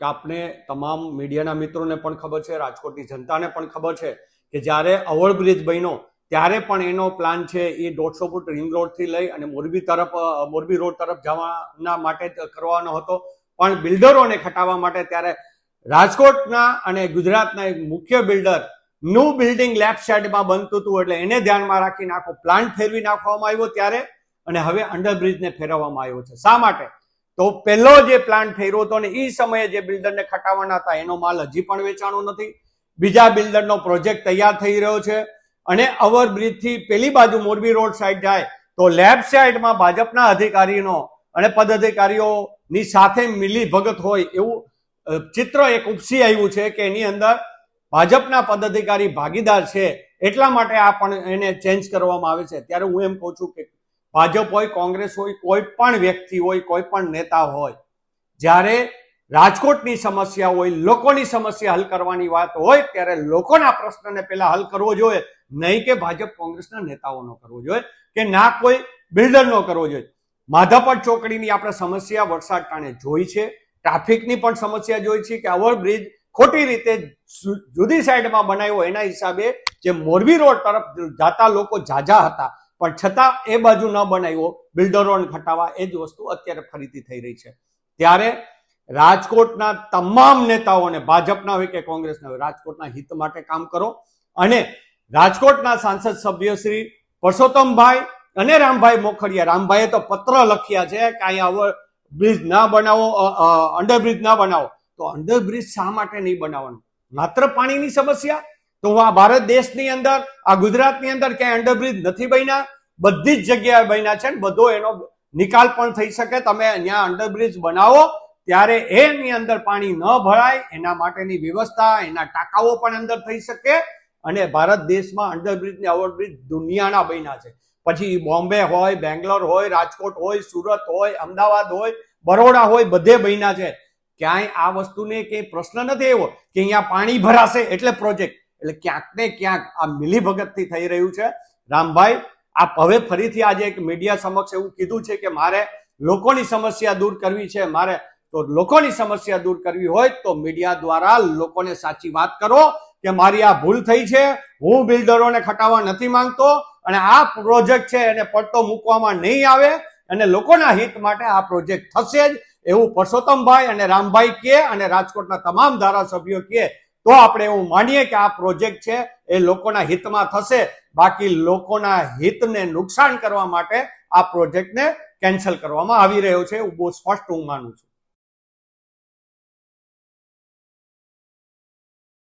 કે આપને તમામ મીડિયાના મિત્રોને પણ ખબર છે, રાજકોટની જનતાને પણ ખબર છે કે જ્યારે ઓવરબ્રિજ બન્યો ત્યારે પણ એનો પ્લાન છે એ 150 ફૂટ રિંગ રોડથી લઈ અને મોરબી રોડ તરફ જવાના માટે કરવાનો હતો, પણ બિલ્ડરોને ખટાવવા માટે ત્યારે રાજકોટના અને ગુજરાતના એક મુખ્ય બિલ્ડર નું બિલ્ડિંગ લેફ્ટ સાઈડમાં બનતું હતું એટલે એને ધ્યાનમાં રાખીને આખો પ્લાન ફેરવી નાખવામાં આવ્યો ત્યારે, અને હવે અંડરબ્રિજને ફેરવવામાં આવ્યો છે. શા માટે? તો પહેલો જે પ્લાન ફેરવ્યો હતો ને એ સમયે જે બિલ્ડરને ખટાવવાના હતા એનો માલ હજી પણ વેચાણો નથી. બીજા બિલ્ડરનો પ્રોજેક્ટ તૈયાર થઈ રહ્યો છે અને ઓવરબ્રિજથી પેલી બાજુ મોરબી રોડ સાઈડ જાય તો લેફ્ટ સાઈડમાં ભાજપના અધિકારીનો અને પદાધિકારીઓની સાથે મિલી ભગત હોય એવું ચિત્ર એક ઉપસી આવ્યું છે કે એની અંદર ભાજપના પદાધિકારી ભાગીદાર છે, એટલા માટે આ પણ એને ચેન્જ કરવામાં આવે છે. ત્યારે હું એમ કહું છું કે ભાજપ હોય, કોંગ્રેસ હોય, કોઈ પણ વ્યક્તિ હોય, કોઈ પણ નેતા હોય, જ્યારે રાજકોટની સમસ્યા હોય, લોકોની સમસ્યા હલ કરવાની વાત હોય ત્યારે લોકોના પ્રશ્નને પહેલા હલ કરવો જોઈએ, નહીં કે ભાજપ કોંગ્રેસના નેતાઓનો કરવો જોઈએ કે ના કોઈ બિલ્ડરનો કરવો જોઈએ. માધાપર ચોકડીની આપણે સમસ્યા વરસાદ ટાણે જોઈ છે, ટ્રાફિકની પણ સમસ્યા જોઈ છે કે ઓવરબ્રિજ ખોટી રીતે જુદી સાઈડમાં બનાવ્યો એના હિસાબે જે મોરબી રોડ તરફ જતા લોકો ઝાઝા હતા, પણ છતાં એ બાજુ ન બનાવ્યો બિલ્ડરોને ખટાવા, એ જ વસ્તુ અત્યારે ફરીથી થઈ રહી છે. ત્યારે રાજકોટના તમામ નેતાઓને, ભાજપના હોય કે કોંગ્રેસના હોય, રાજકોટના હિત માટે કામ કરો અને રાજકોટના સાંસદ સભ્ય શ્રી પરસોત્તમભાઈ અને રામભાઈ મોખડિયા, રામભાઈએ તો પત્ર લખ્યા છે કે અહીંયા બ્રિજ ના બનાવો, અંડરબ્રિજ ના બનાવો. તો અંડરબ્રિજ શા માટે નહીં બનાવવાનું? માત્ર પાણીની સમસ્યા? તો આ ભારત દેશની અંદર, આ ગુજરાતની અંદર ક્યાંય અંડરબ્રિજ નથી બન્યા? બધી જ જગ્યાએ બન્યા છે, બધો એનો નિકાલ પણ થઈ શકે. તમે અહીંયા અંડરબ્રિજ બનાવો ત્યારે એની અંદર પાણી ન ભરાય એના માટેની વ્યવસ્થા, એના ટાંકાઓ પણ અંદર થઈ શકે. અને ભારત દેશમાં અંડરબ્રિજ ને ઓવરબ્રિજ દુનિયાના બન્યા છે. પછી બોમ્બે હોય, બેંગ્લોર હોય, રાજકોટ હોય, સુરત હોય, અમદાવાદ હોય, બરોડા હોય, બધે બન્યા છે. ક્યાંય આ વસ્તુને કે પ્રશ્ન નથી એવો કે અહીંયા પાણી ભરાશે એટલે પ્રોજેક્ટ. એટલે ક્યાંક ને ક્યાંક આ મિલીભગતથી થઈ રહ્યું છે. રામભાઈ, આપ હવે ફરીથી આજે એક મીડિયા સમક્ષ એવું કીધું છે કે મારે લોકોની સમસ્યા દૂર કરવી છે, મારે તો લોકોની સમસ્યા દૂર કરવી હોય તો મીડિયા દ્વારા લોકોને સાચી વાત કરો કે મારી આ ભૂલ થઈ છે, હું બિલ્ડરોને ખટાવવા નથી માંગતો અને આ પ્રોજેક્ટ છે એને પડતો મૂકવામાં નહીં આવે અને લોકોના હિત માટે આ પ્રોજેક્ટ થશે જ, એવું પરસોત્તમભાઈ અને રામભાઈ કહે અને રાજકોટના તમામ ધારાસભ્યો કહે તો આપણે એવું માનીએ કે આ પ્રોજેક્ટ છે એ લોકોના હિતમાં થશે. બાકી લોકોના હિતને નુકસાન કરવા માટે આ પ્રોજેક્ટને કેન્સલ કરવામાં આવી રહ્યો છે, એવું બહુ સ્પષ્ટ હું માનું છું.